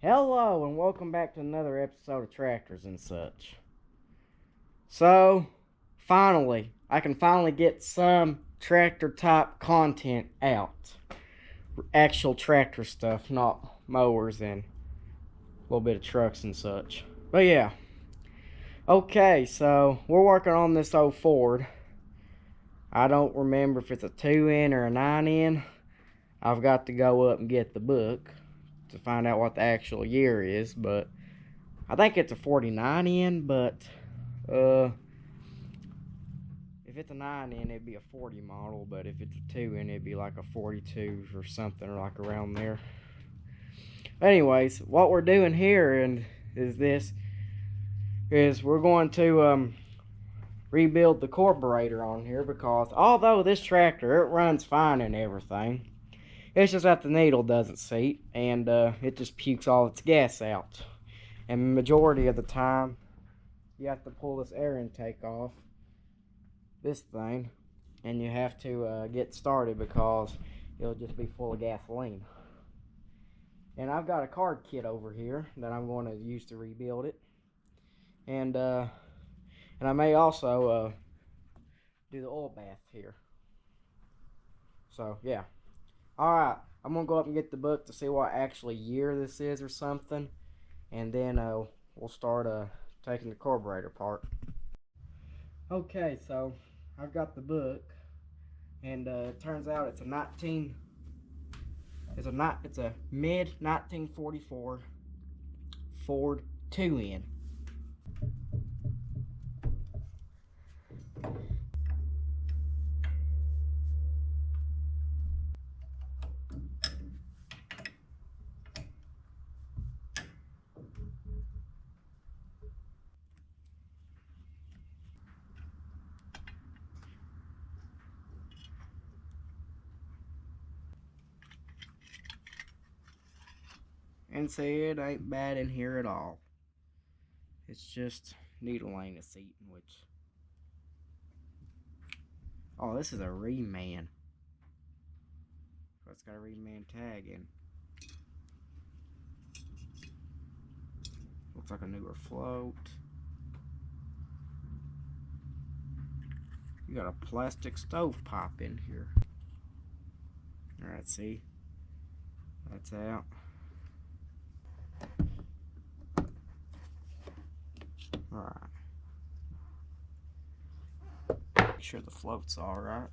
Hello and welcome back to another episode of Tractors and Such. So, finally, I can finally get some tractor type content out. Actual tractor stuff, not mowers and a little bit of trucks and such. But yeah. Okay, so we're working on this old Ford. I don't remember if it's a 2N or a 9N. I've got to go up and get the book to find out what the actual year is, but I think it's a 49N, but if it's a 9N, it'd be a 40 model, but if it's a 2N, it'd be like a 42 or something, or like around there. Anyways, what we're doing here is we're going to rebuild the carburetor on here, because although this tractor, it runs fine and everything, it's just that the needle doesn't seat, and it just pukes all its gas out. And the majority of the time, you have to pull this air intake off, this thing, and you have to get started because it'll just be full of gasoline. And I've got a card kit over here that I'm going to use to rebuild it. And I may also do the oil bath here. So, yeah. Alright, I'm going to go up and get the book to see what actually year this is or something. And then we'll start taking the carburetor apart. Okay, so I've got the book, and it turns out it's a mid 1944 Ford 2N. And see, it ain't bad in here at all. It's just needle ain't a seating, which... Oh, this is a reman. So it's got a reman tag in. Looks like a newer float. You got a plastic stove pipe in here. Alright, see? That's out. Alright. Make sure the float's alright.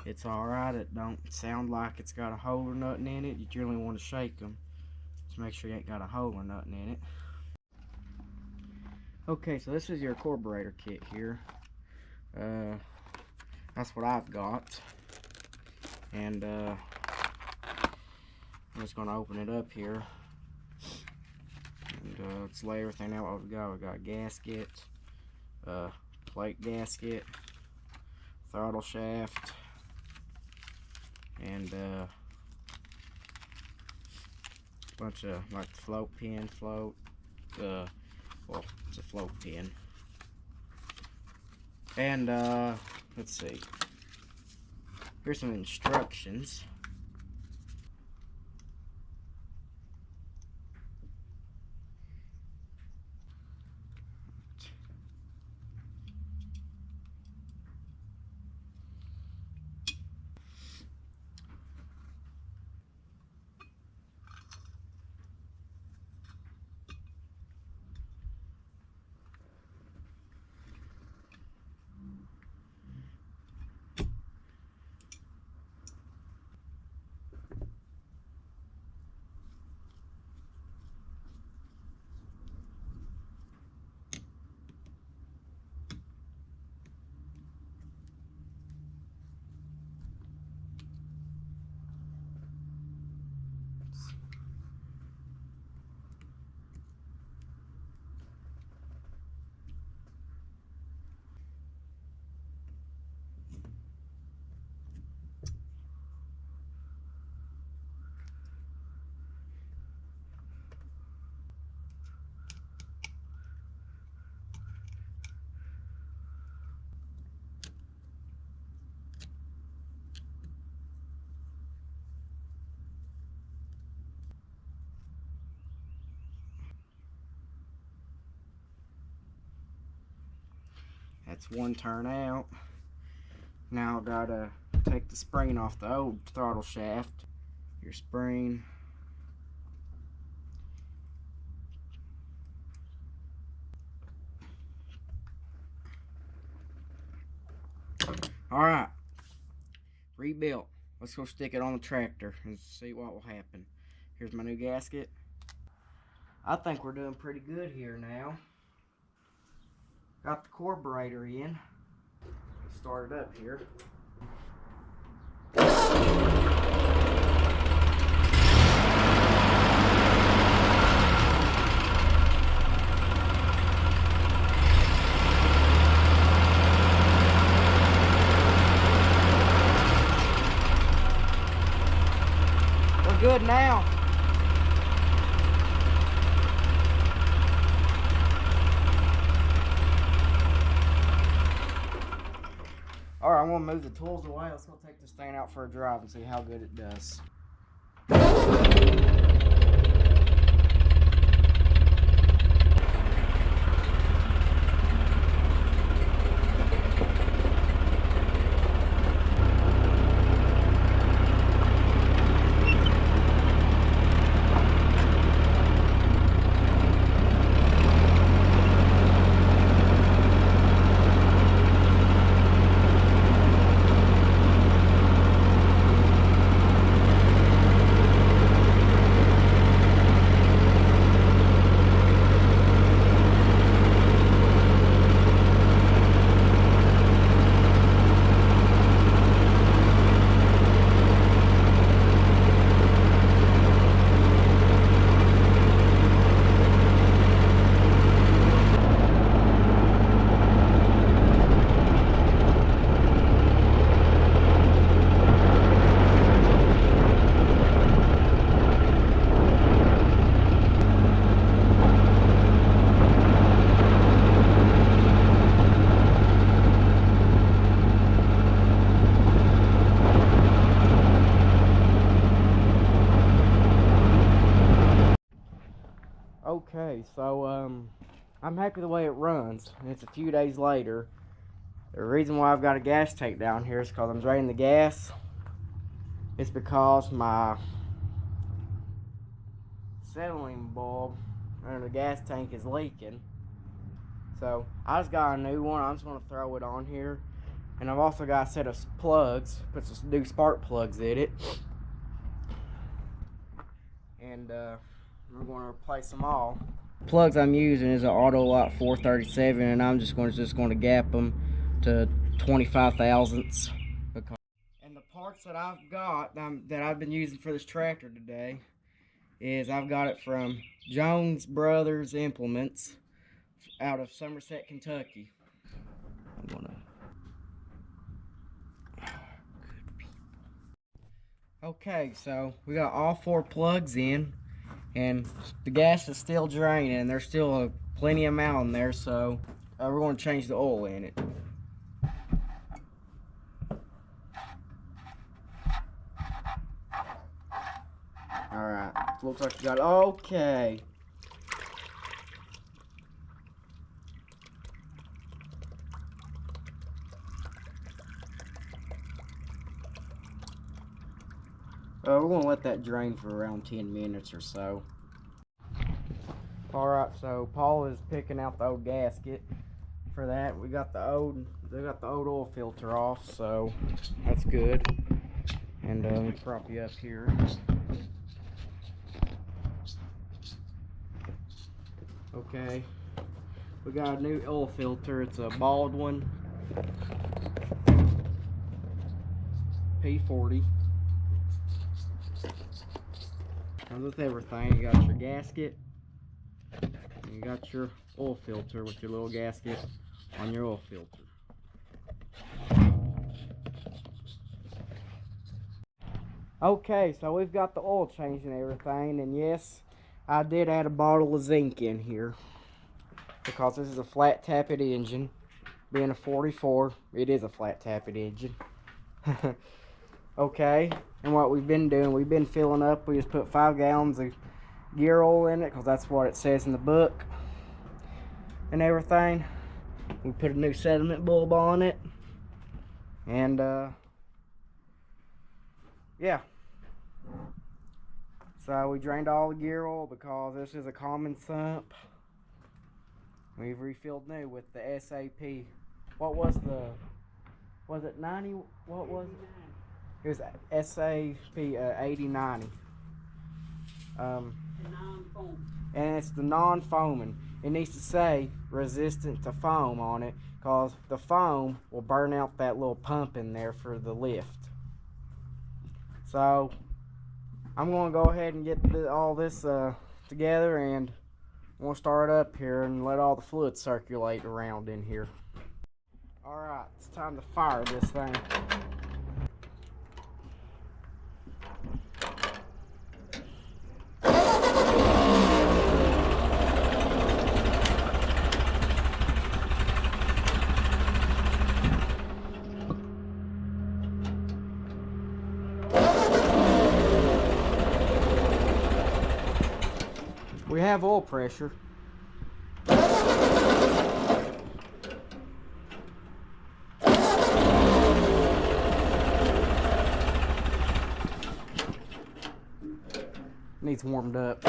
It's alright. It don't sound like it's got a hole or nothing in it. You generally want to shake them to make sure you ain't got a hole or nothing in it. Okay, so this is your carburetor kit here. That's what I've got. And I'm just going to open it up here. And let's lay everything out what we got. We got a gasket, plate gasket, throttle shaft, and bunch of like float pin, well, it's a float pin. And let's see. Here's some instructions. That's one turn out. Now I gotta take the spring off the old throttle shaft. Your spring. Alright. Rebuilt. Let's go stick it on the tractor and see what will happen. Here's my new gasket. I think we're doing pretty good here now. Got the carburetor in. Start it up here. We're good now. Alright, I'm going to move the tools away. Let's go take this thing out for a drive and see how good it does. Okay, so I'm happy the way it runs. And it's a few days later. The reason why I've got a gas tank down here is because I'm draining the gas. It's because my settling bulb under the gas tank is leaking. So I just got a new one. I'm just going to throw it on here. And I've also got a set of plugs. Put some new spark plugs in it. And we're going to replace them all. Plugs I'm using is an Autolot 437, and I'm just going to gap them to 25 thousandths. And the parts that I've got that I've been using for this tractor today is I've got it from Jones Brothers Implements out of Somerset, Kentucky. Okay, so we got all 4 plugs in. And the gas is still draining, and there's still plenty amount in there, so we're going to change the oil in it. Alright, looks like we got it. Okay. We're going to let that drain for around 10 minutes or so. Alright, so Paul is picking out the old gasket. For that, they got the old oil filter off, so that's good. And let me prop you up here. Okay, we got a new oil filter. It's a Baldwin P40. Comes with everything. You got your gasket, and you got your oil filter with your little gasket on your oil filter. Okay, so we've got the oil change and everything, and yes, I did add a bottle of zinc in here because this is a flat tappet engine. Being a 44, it is a flat tappet engine. Okay, and what we've been doing, we've been filling up. We just put 5 gallons of gear oil in it because that's what it says in the book and everything. We put a new sediment bulb on it. And yeah. So we drained all the gear oil because this is a common sump. We've refilled new with the SAP. What was it 90? What was it? It was SAP 8090. And it's the non-foaming. It needs to say resistant to foam on it, because the foam will burn out that little pump in there for the lift. So I'm going to go ahead and get all this together, and I'm going to start up here and let all the fluid circulate around in here. Alright, it's time to fire this thing. We have oil pressure. Needs warmed up.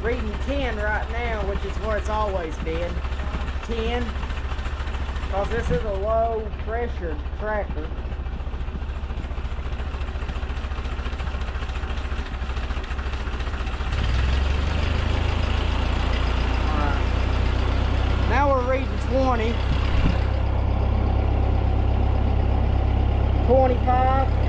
Reading 10 right now, which is where it's always been. 10, because this is a low pressure tractor. Alright, now we're reading 20, 25.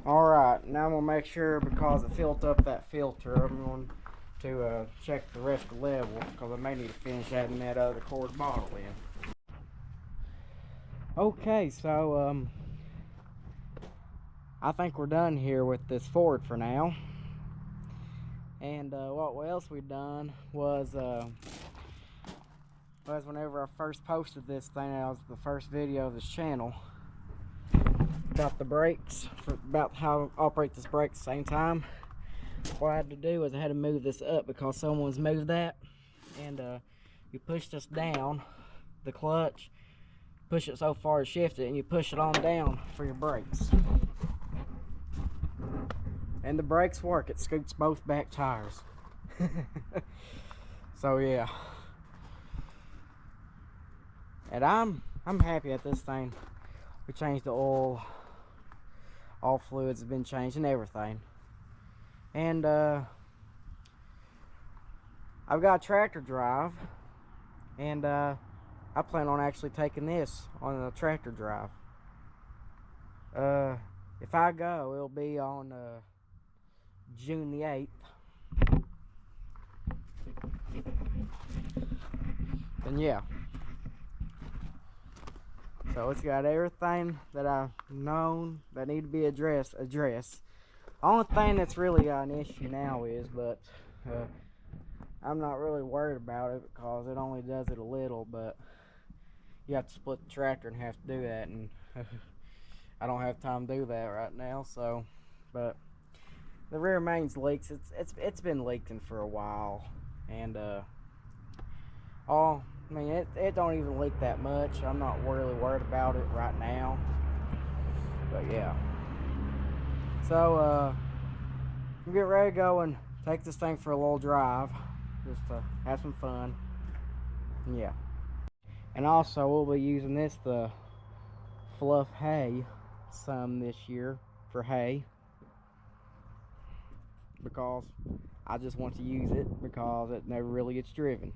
Alright, now I'm going to make sure, because it filled up that filter, I'm going to check the rest of the level, because I may need to finish adding that other quart bottle in. Okay, so I think we're done here with this Ford for now. And what else we done was whenever I first posted this thing, that was the first video of this channel, about the brakes, about how to operate this brake at the same time. What I had to do was I had to move this up because someone's moved that, and you push this down, the clutch, push it so far to shift it, and you push it on down for your brakes. And the brakes work. It scoots both back tires. So yeah. And I'm happy at this thing. We changed the oil. All fluids have been changed and everything. And I've got a tractor drive, and I plan on actually taking this on a tractor drive. If I go, it'll be on June the 8th. And yeah. So it's got everything that I've known that need to be addressed. The only thing that's really an issue now is, but I'm not really worried about it because it only does it a little, but you have to split the tractor and have to do that, and I don't have time to do that right now. So, but the rear mains leaks. It's been leaking for a while, and I mean, it don't even leak that much. I'm not really worried about it right now. But yeah. So I'm getting ready to go and take this thing for a little drive, just to have some fun. And yeah. And also we'll be using this to fluff hay some this year for hay, because I just want to use it because it never really gets driven.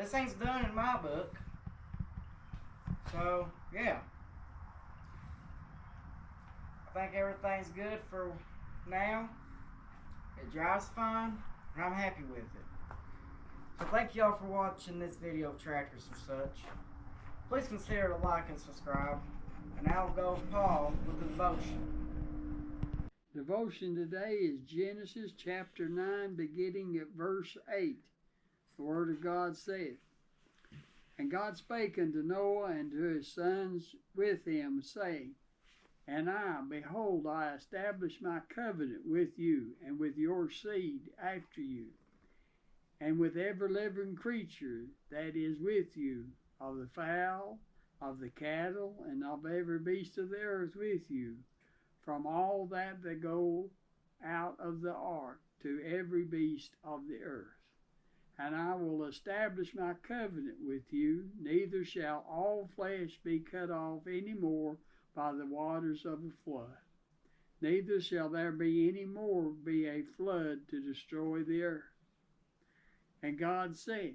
this thing's done in my book. So, yeah. I think everything's good for now. It drives fine, and I'm happy with it. So thank y'all for watching this video of tractors and such. Please consider to like and subscribe. And now goes Paul with the devotion. Devotion today is Genesis chapter 9, beginning at verse 8. The Word of God saith, And God spake unto Noah and to his sons with him, saying, And I, behold, I establish my covenant with you, and with your seed after you, and with every living creature that is with you, of the fowl, of the cattle, and of every beast of the earth with you, from all that go out of the ark to every beast of the earth. And I will establish my covenant with you, neither shall all flesh be cut off any more by the waters of a flood. Neither shall there be any more be a flood to destroy the earth. And God said,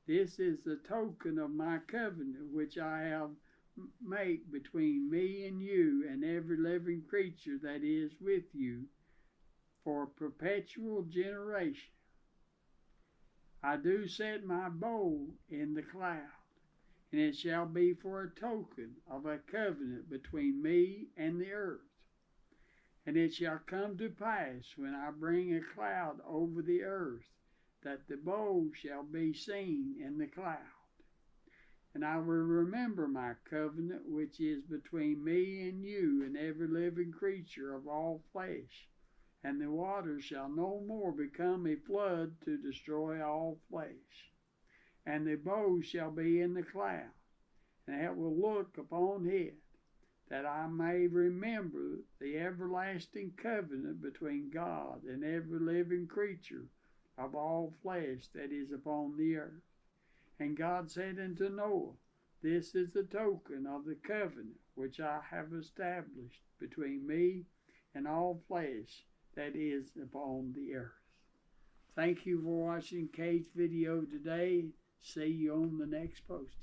This is the token of my covenant which I have made between me and you and every living creature that is with you for a perpetual generation. I do set my bow in the cloud, and it shall be for a token of a covenant between me and the earth. And it shall come to pass, when I bring a cloud over the earth, that the bow shall be seen in the cloud. And I will remember my covenant which is between me and you and every living creature of all flesh. And the waters shall no more become a flood to destroy all flesh. And the bow shall be in the cloud, and it will look upon it, that I may remember the everlasting covenant between God and every living creature of all flesh that is upon the earth. And God said unto Noah, This is the token of the covenant which I have established between me and all flesh that is upon the earth. Thank you for watching Kate's video today. See you on the next posting.